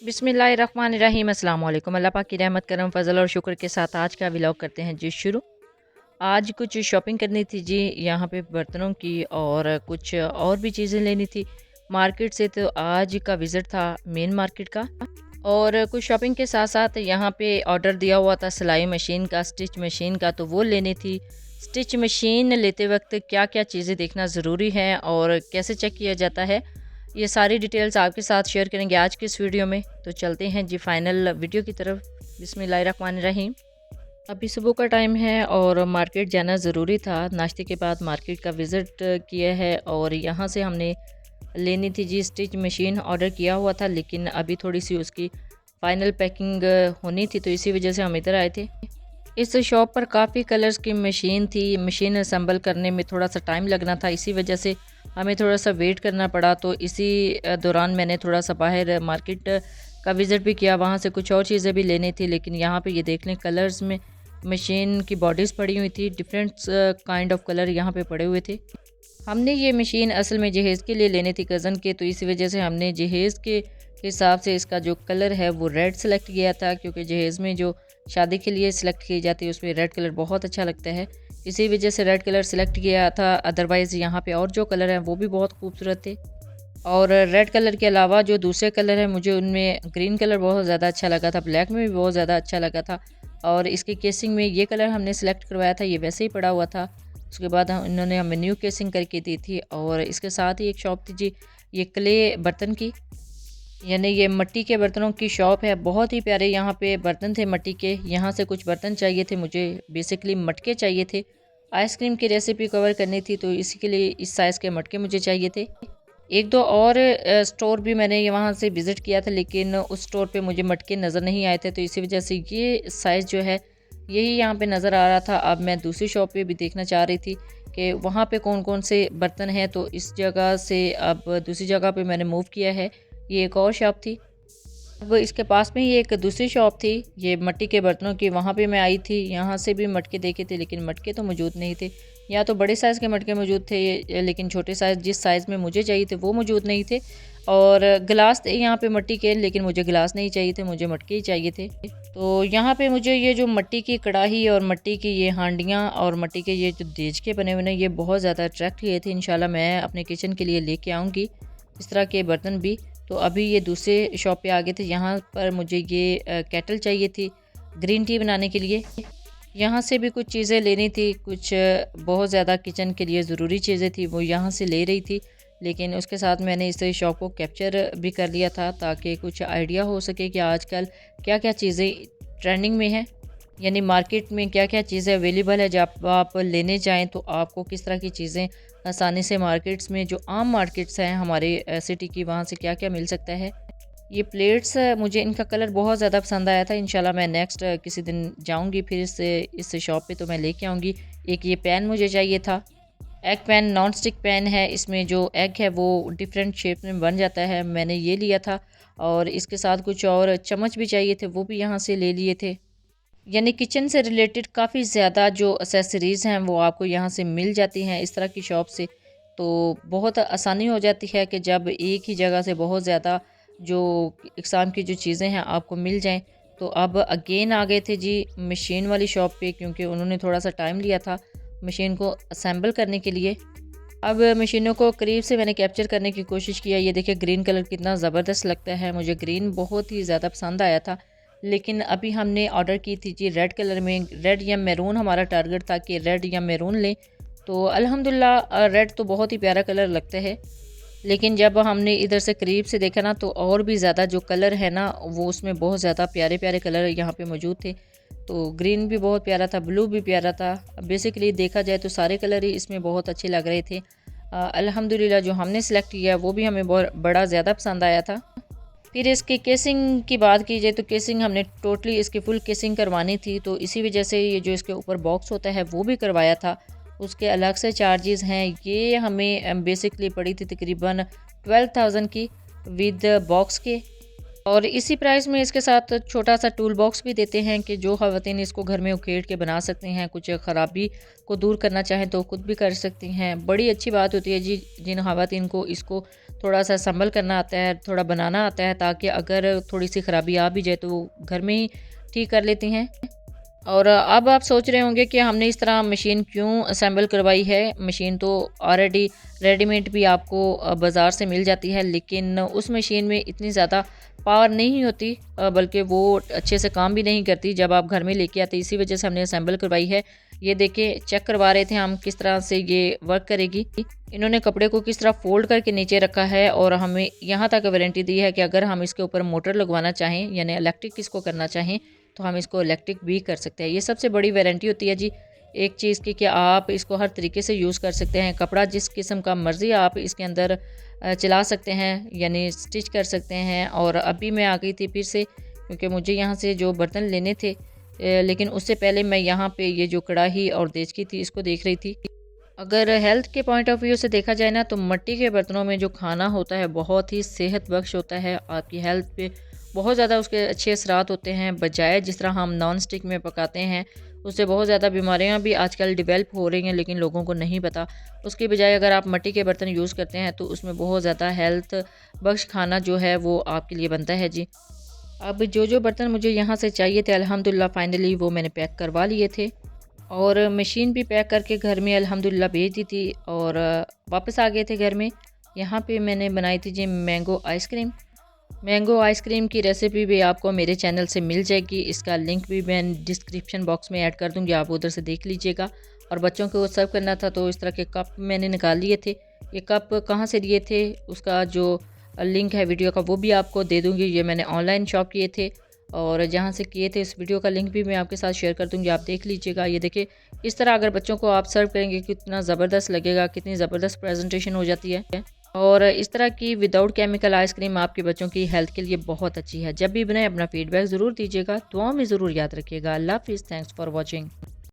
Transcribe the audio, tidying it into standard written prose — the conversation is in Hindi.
बिस्मिल्लाहिर्रहमानिर्रहीम अस्सलाम वालेकुम। अल्लाह पाक की रहमत करम फजल और शुक्र के साथ आज का व्लॉग करते हैं जी शुरू। आज कुछ शॉपिंग करनी थी जी यहाँ पे बर्तनों की और कुछ और भी चीज़ें लेनी थी मार्केट से। तो आज का विज़िट था मेन मार्केट का और कुछ शॉपिंग के साथ साथ यहाँ पे ऑर्डर दिया हुआ था सिलाई मशीन का, स्टिच मशीन का, तो वो लेनी थी। स्टिच मशीन लेते वक्त क्या क्या चीज़ें देखना ज़रूरी है और कैसे चेक किया जाता है, ये सारी डिटेल्स आपके साथ शेयर करेंगे आज की इस वीडियो में। तो चलते हैं जी फाइनल वीडियो की तरफ। बिस्मिल्लाहिर्रहमानिर्रहीम। अभी सुबह का टाइम है और मार्केट जाना ज़रूरी था। नाश्ते के बाद मार्केट का विज़िट किया है और यहाँ से हमने लेनी थी जी स्टिच मशीन। ऑर्डर किया हुआ था लेकिन अभी थोड़ी सी उसकी फ़ाइनल पैकिंग होनी थी, तो इसी वजह से हम इधर आए थे। इस शॉप पर काफ़ी कलर्स की मशीन थी। मशीन असम्बल करने में थोड़ा सा टाइम लगना था, इसी वजह से हमें थोड़ा सा वेट करना पड़ा। तो इसी दौरान मैंने थोड़ा सा बाहर मार्केट का विज़िट भी किया, वहाँ से कुछ और चीज़ें भी लेनी थी। लेकिन यहाँ पे ये देख लें कलर्स में मशीन की बॉडीज़ पड़ी हुई थी, डिफरेंट काइंड ऑफ कलर यहाँ पे पड़े हुए थे। हमने ये मशीन असल में जहेज़ के लिए लेनी थी कज़न के, तो इसी वजह से हमने जहेज़ के हिसाब से इसका जो कलर है वो रेड सेलेक्ट किया था, क्योंकि जहेज़ में जो शादी के लिए सिलेक्ट की जाती है उसमें रेड कलर बहुत अच्छा लगता है। इसी वजह से रेड कलर सिलेक्ट किया था। अदरवाइज़ यहाँ पे और जो कलर हैं वो भी बहुत खूबसूरत थे। और रेड कलर के अलावा जो दूसरे कलर हैं मुझे उनमें ग्रीन कलर बहुत ज़्यादा अच्छा लगा था, ब्लैक में भी बहुत ज़्यादा अच्छा लगा था। और इसकी केसिंग में ये कलर हमने सेलेक्ट करवाया था, ये वैसे ही पड़ा हुआ था। उसके बाद इन्होंने हमें न्यू केसिंग करके दी थी। और इसके साथ ही एक शॉप थी जी ये क्ले बर्तन की, यानी ये मिट्टी के बर्तनों की शॉप है। बहुत ही प्यारे यहाँ पे बर्तन थे मिट्टी के। यहाँ से कुछ बर्तन चाहिए थे मुझे, बेसिकली मटके चाहिए थे। आइसक्रीम की रेसिपी कवर करनी थी तो इसी के लिए इस साइज़ के मटके मुझे चाहिए थे। एक दो और स्टोर भी मैंने ये वहाँ से विज़िट किया था, लेकिन उस स्टोर पे मुझे मटके नज़र नहीं आए थे, तो इसी वजह से ये साइज़ जो है यही यहाँ पे नज़र आ रहा था। अब मैं दूसरी शॉप पे भी देखना चाह रही थी कि वहाँ पे कौन कौन से बर्तन हैं, तो इस जगह से अब दूसरी जगह पे मैंने मूव किया है। ये एक और शॉप थी। अब इसके पास में ही एक दूसरी शॉप थी ये मिट्टी के बर्तनों की, वहाँ पे मैं आई थी। यहाँ से भी मटके देखे थे लेकिन मटके तो मौजूद नहीं थे। या तो बड़े साइज़ के मटके मौजूद थे लेकिन छोटे साइज़ जिस साइज़ में मुझे चाहिए थे वो मौजूद नहीं थे। और गिलास थे यहाँ पे मिट्टी के, लेकिन मुझे गिलास नहीं चाहिए थे, मुझे मटके ही चाहिए थे। तो यहाँ पे मुझे ये जो मिट्टी की कढ़ाई और मिट्टी की ये हांडियाँ और मिट्टी के ये जो देज के बने हुए हैं ये बहुत ज़्यादा अट्रैक्ट किए थे। इंशाल्लाह मैं अपने किचन के लिए लेके आऊँगी इस तरह के बर्तन भी। तो अभी ये दूसरे शॉप पे आ गए थे। यहाँ पर मुझे ये केटल चाहिए थी ग्रीन टी बनाने के लिए। यहाँ से भी कुछ चीज़ें लेनी थी, कुछ बहुत ज़्यादा किचन के लिए ज़रूरी चीज़ें थी वो यहाँ से ले रही थी। लेकिन उसके साथ मैंने इस शॉप को कैप्चर भी कर लिया था ताकि कुछ आइडिया हो सके कि आजकल क्या क्या चीज़ें ट्रेंडिंग में हैं, यानी मार्केट में क्या क्या चीज़ें अवेलेबल है। जब आप लेने जाएँ तो आपको किस तरह की चीज़ें आसानी से मार्केट्स में जो आम मार्केट्स हैं हमारे सिटी की वहाँ से क्या क्या मिल सकता है। ये प्लेट्स मुझे इनका कलर बहुत ज़्यादा पसंद आया था। इंशाल्लाह मैं नेक्स्ट किसी दिन जाऊँगी फिर इस शॉप पे तो मैं लेके आऊँगी। एक ये पैन मुझे चाहिए था, egg pan, non stick pan है। इसमें जो एग है वो डिफरेंट शेप में बन जाता है, मैंने ये लिया था। और इसके साथ कुछ और चम्मच भी चाहिए थे, वो भी यहाँ से ले लिए थे। यानी किचन से रिलेटेड काफ़ी ज़्यादा जो एक्सेसरीज़ हैं वो आपको यहाँ से मिल जाती हैं इस तरह की शॉप से। तो बहुत आसानी हो जाती है कि जब एक ही जगह से बहुत ज़्यादा जो इकसाम की जो चीज़ें हैं आपको मिल जाएं। तो अब अगेन आ गए थे जी मशीन वाली शॉप पे, क्योंकि उन्होंने थोड़ा सा टाइम लिया था मशीन को असेंबल करने के लिए। अब मशीनों को करीब से मैंने कैप्चर करने की कोशिश किया। ये देखिए ग्रीन कलर कितना ज़बरदस्त लगता है, मुझे ग्रीन बहुत ही ज़्यादा पसंद आया था। लेकिन अभी हमने ऑर्डर की थी जी रेड कलर में, रेड या मैरून हमारा टारगेट था कि रेड या मैरून लें। तो अल्हम्दुलिल्लाह रेड तो बहुत ही प्यारा कलर लगता है, लेकिन जब हमने इधर से करीब से देखा ना तो और भी ज़्यादा जो कलर है ना वो उसमें बहुत ज़्यादा प्यारे प्यारे कलर यहाँ पे मौजूद थे। तो ग्रीन भी बहुत प्यारा था, ब्लू भी प्यारा था। बेसिकली देखा जाए तो सारे कलर ही इसमें बहुत अच्छे लग रहे थे। अल्हम्दुलिल्लाह जो हमने सेलेक्ट किया वो भी हमें बहुत बड़ा ज़्यादा पसंद आया था। फिर इसकी केसिंग की बात की जाए तो केसिंग हमने टोटली इसकी फुल केसिंग करवानी थी, तो इसी वजह से ये जो इसके ऊपर बॉक्स होता है वो भी करवाया था। उसके अलग से चार्जेस हैं। ये हमें बेसिकली पड़ी थी तकरीबन 12,000 की विद बॉक्स के। और इसी प्राइस में इसके साथ छोटा सा टूल बॉक्स भी देते हैं कि जो ख़वातीन इसको घर में उकेड़ के बना सकती हैं, कुछ ख़राबी को दूर करना चाहें तो खुद भी कर सकती हैं। बड़ी अच्छी बात होती है जी, जिन ख़वातीन को इसको थोड़ा सा संभल करना आता है, थोड़ा बनाना आता है, ताकि अगर थोड़ी सी ख़राबी आ भी जाए तो वो घर में ही ठीक कर लेती हैं। और अब आप सोच रहे होंगे कि हमने इस तरह मशीन क्यों असेंबल करवाई है। मशीन तो ऑलरेडी रेडीमेड भी आपको बाज़ार से मिल जाती है, लेकिन उस मशीन में इतनी ज़्यादा पावर नहीं होती, बल्कि वो अच्छे से काम भी नहीं करती जब आप घर में लेके आते। इसी वजह से हमने असेंबल करवाई है। ये देखिए, चेक करवा रहे थे हम किस तरह से ये वर्क करेगी। इन्होंने कपड़े को किस तरह फोल्ड करके नीचे रखा है और हमें यहाँ तक वारंटी दी है कि अगर हम इसके ऊपर मोटर लगवाना चाहें, यानी इलेक्ट्रिक इसको करना चाहें, तो हम इसको इलेक्ट्रिक भी कर सकते हैं। ये सबसे बड़ी वारंटी होती है जी एक चीज़ की, कि आप इसको हर तरीके से यूज़ कर सकते हैं। कपड़ा जिस किस्म का मर्ज़ी आप इसके अंदर चला सकते हैं, यानी स्टिच कर सकते हैं। और अभी मैं आ गई थी फिर से, क्योंकि मुझे यहाँ से जो बर्तन लेने थे, लेकिन उससे पहले मैं यहाँ पे ये जो कढ़ाई और देचकी थी इसको देख रही थी। अगर हेल्थ के पॉइंट ऑफ व्यू से देखा जाए ना, तो मिट्टी के बर्तनों में जो खाना होता है बहुत ही सेहत बख्श होता है। आपकी हेल्थ पे बहुत ज़्यादा उसके अच्छे असरात होते हैं, बजाय जिस तरह हम नॉन स्टिक में पकाते हैं उससे बहुत ज़्यादा बीमारियां भी आजकल डेवलप हो रही हैं, लेकिन लोगों को नहीं पता। उसके बजाय अगर आप मिट्टी के बर्तन यूज़ करते हैं तो उसमें बहुत ज़्यादा हेल्थ बख्श खाना जो है वो आपके लिए बनता है जी। अब जो बर्तन मुझे यहाँ से चाहिए थे, अल्हम्दुलिल्लाह फाइनली वो मैंने पैक करवा लिए थे और मशीन भी पैक करके घर में अल्हम्दुलिल्लाह भेज दी थी और वापस आ गए थे घर में। यहाँ पे मैंने बनाई थी G mango ice cream. Mango ice cream की रेसिपी भी आपको मेरे चैनल से मिल जाएगी, इसका लिंक भी मैं डिस्क्रिप्शन बॉक्स में ऐड कर दूँगी, आप उधर से देख लीजिएगा। और बच्चों को सर्व करना था तो इस तरह के कप मैंने निकाल लिए थे। ये कप कहाँ से लिए थे उसका जो लिंक है वीडियो का वो भी आपको दे दूँगी। ये मैंने ऑनलाइन शॉप किए थे और जहाँ से किए थे इस वीडियो का लिंक भी मैं आपके साथ शेयर कर दूँगी, आप देख लीजिएगा। ये देखिए, इस तरह अगर बच्चों को आप सर्व करेंगे कितना ज़बरदस्त लगेगा, कितनी ज़बरदस्त प्रेजेंटेशन हो जाती है। और इस तरह की विदाउट केमिकल आइसक्रीम आपके बच्चों की हेल्थ के लिए बहुत अच्छी है। जब भी बनाए अपना फीडबैक ज़रूर दीजिएगा, दुआओं में ज़रूर याद रखिएगा। अल्लाह हाफिज़, थैंक्स फॉर वॉचिंग।